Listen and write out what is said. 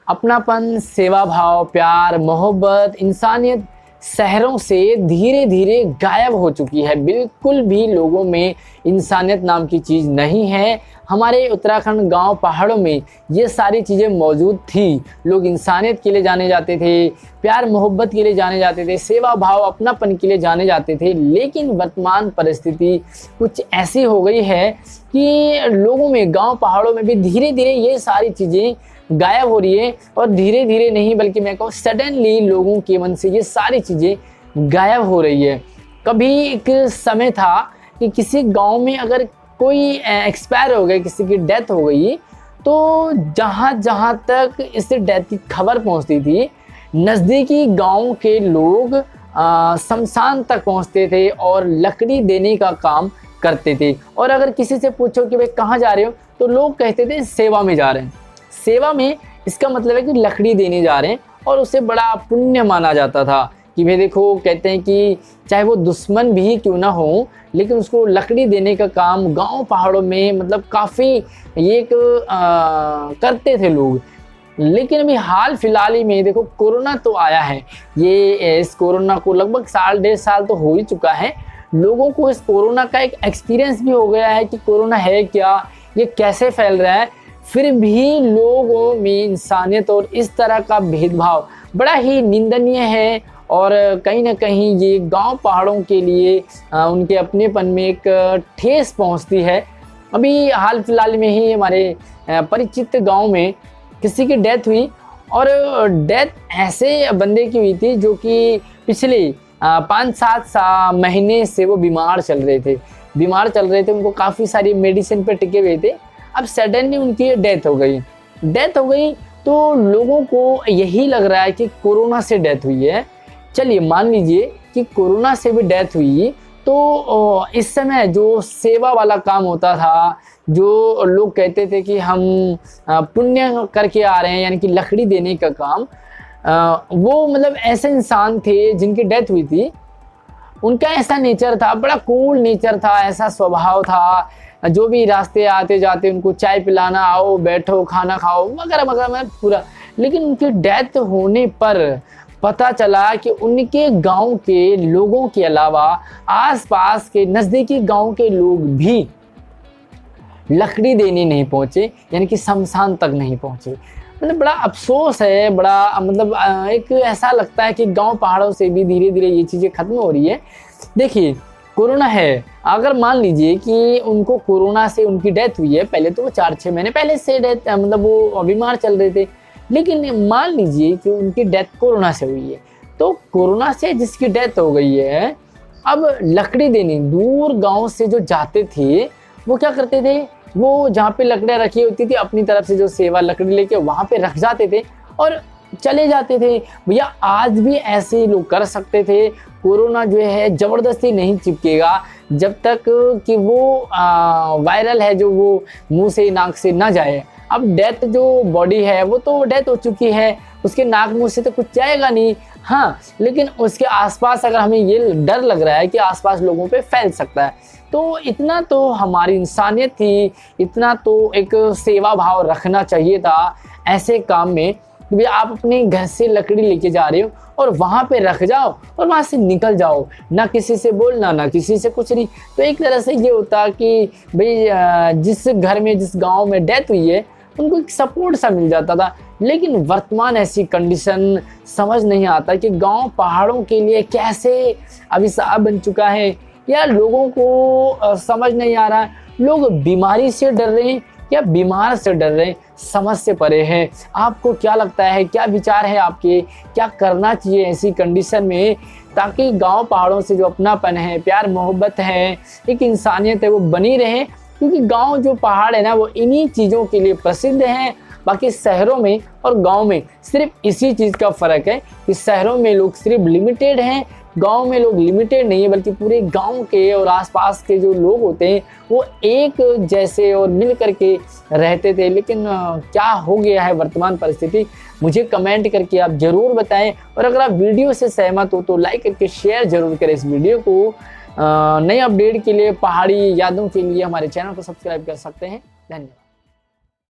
अपनापन, सेवा भाव, प्यार, मोहब्बत, इंसानियत शहरों से धीरे धीरे गायब हो चुकी है। बिल्कुल भी लोगों में इंसानियत नाम की चीज़ नहीं है। हमारे उत्तराखंड गांव पहाड़ों में ये सारी चीज़ें मौजूद थी। लोग इंसानियत के लिए जाने जाते थे, प्यार मोहब्बत के लिए जाने जाते थे, सेवा भाव, अपनापन के लिए जाने जाते थे। लेकिन वर्तमान परिस्थिति कुछ ऐसी हो गई है कि लोगों में, गांव पहाड़ों में भी धीरे धीरे ये सारी चीज़ें गायब हो रही है। और धीरे धीरे नहीं बल्कि मैं कहूँ सडनली लोगों के मन से ये सारी चीज़ें गायब हो रही है। कभी एक समय था कि किसी गांव में अगर कोई एक्सपायर हो गया, किसी की डेथ हो गई, तो जहाँ जहाँ तक इस डेथ की खबर पहुँचती थी, नज़दीकी गांव के लोग शमशान तक पहुँचते थे और लकड़ी देने का काम करते थे। और अगर किसी से पूछो कि भाई कहाँ जा रहे हो, तो लोग कहते थे सेवा में जा रहे हैं। सेवा में इसका मतलब है कि लकड़ी देने जा रहे हैं, और उसे बड़ा पुण्य माना जाता था कि भाई देखो, कहते हैं कि चाहे वो दुश्मन भी क्यों ना हो, लेकिन उसको लकड़ी देने का काम गांव पहाड़ों में मतलब काफ़ी ये करते थे लोग। लेकिन अभी हाल फिलहाल ही में देखो कोरोना तो आया है। ये इस कोरोना को लगभग 1.5 साल तो हो ही चुका है। लोगों को इस कोरोना का एक एक्सपीरियंस भी हो गया है कि कोरोना है क्या, ये कैसे फैल रहा है। फिर भी लोगों में इंसानियत और इस तरह का भेदभाव बड़ा ही निंदनीय है। और कहीं ना कहीं ये गांव पहाड़ों के लिए उनके अपनेपन में एक ठेस पहुंचती है। अभी हाल फिलहाल में ही हमारे परिचित गांव में किसी की डेथ हुई, और डेथ ऐसे बंदे की हुई थी जो कि पिछले 5-7 महीने से वो बीमार चल रहे थे। उनको काफ़ी सारी मेडिसिन पे टिके हुए थे। अब सडनली उनकी डेथ हो गई तो लोगों को यही लग रहा है कि कोरोना से डेथ हुई है। चलिए मान लीजिए कि कोरोना से भी डेथ हुई, तो इस समय जो सेवा वाला काम होता था, जो लोग कहते थे कि हम पुण्य करके आ रहे हैं, यानी कि लकड़ी देने का काम, वो मतलब ऐसे इंसान थे जिनकी डेथ हुई थी। उनका ऐसा नेचर था, बड़ा कूल नेचर था, ऐसा स्वभाव था। जो भी रास्ते आते जाते उनको चाय पिलाना, आओ बैठो खाना खाओ वगैरह वगैरह पूरा। लेकिन उनकी डेथ होने पर पता चला कि उनके गांव के लोगों के अलावा आसपास के नज़दीकी गांव के लोग भी लकड़ी देने नहीं पहुंचे, यानी कि शमशान तक नहीं पहुंचे। मतलब बड़ा अफसोस है, बड़ा मतलब एक ऐसा लगता है कि गांव पहाड़ों से भी धीरे धीरे ये चीज़ें खत्म हो रही है। देखिए कोरोना है, अगर मान लीजिए कि उनको कोरोना से उनकी डेथ हुई है, पहले तो वो 4-6 महीने पहले से डेथ मतलब वो बीमार चल रहे थे, लेकिन मान लीजिए कि उनकी डेथ कोरोना से हुई है, तो कोरोना से जिसकी डेथ हो गई है, अब लकड़ी देने दूर गांव से जो जाते थे, वो क्या करते थे, वो जहाँ पे लकड़ियाँ रखी होती थी अपनी तरफ से जो सेवा लकड़ी लेके वहाँ पे रख जाते थे और चले जाते थे। भैया आज भी ऐसे ही लोग कर सकते थे। कोरोना जो है ज़बरदस्ती नहीं चिपकेगा जब तक कि वो वायरल है, जो वो मुंह से नाक से ना जाए। अब डेथ जो बॉडी है वो तो डेथ हो चुकी है, उसके नाक मुंह से तो कुछ जाएगा नहीं। हाँ, लेकिन उसके आसपास अगर हमें ये डर लग रहा है कि आसपास लोगों पे फैल सकता है, तो इतना तो हमारी इंसानियत थी, इतना तो एक सेवा भाव रखना चाहिए था ऐसे काम में कि भाई आप अपने घर से लकड़ी लेके जा रहे हो और वहाँ पे रख जाओ और वहाँ से निकल जाओ, ना किसी से बोलना ना किसी से कुछ नहीं। तो एक तरह से ये होता कि भाई जिस घर में जिस गांव में डेथ हुई है उनको एक सपोर्ट सा मिल जाता था। लेकिन वर्तमान ऐसी कंडीशन समझ नहीं आता कि गांव पहाड़ों के लिए कैसे अभिशाप बन चुका है, या लोगों को समझ नहीं आ रहा है। लोग बीमारी से डर रहे हैं या बीमार से डर रहे हैं, समझ से परे हैं। आपको क्या लगता है, क्या विचार है आपके, क्या करना चाहिए ऐसी कंडीशन में, ताकि गांव पहाड़ों से जो अपनापन है, प्यार मोहब्बत है, एक इंसानियत है, वो बनी रहे। क्योंकि गांव जो पहाड़ है ना, वो इन्हीं चीज़ों के लिए प्रसिद्ध हैं। बाकी शहरों में और गांव में सिर्फ इसी चीज़ का फ़र्क है कि शहरों में लोग सिर्फ लिमिटेड हैं, गांव में लोग लिमिटेड नहीं है, बल्कि पूरे गांव के और आसपास के जो लोग होते हैं वो एक जैसे और मिल करके रहते थे। लेकिन क्या हो गया है वर्तमान परिस्थिति, मुझे कमेंट करके आप ज़रूर बताएं। और अगर आप वीडियो से सहमत हो तो लाइक करके शेयर ज़रूर करें इस वीडियो को। नए अपडेट के लिए, पहाड़ी यादों के लिए हमारे चैनल को सब्सक्राइब कर सकते हैं। धन्यवाद।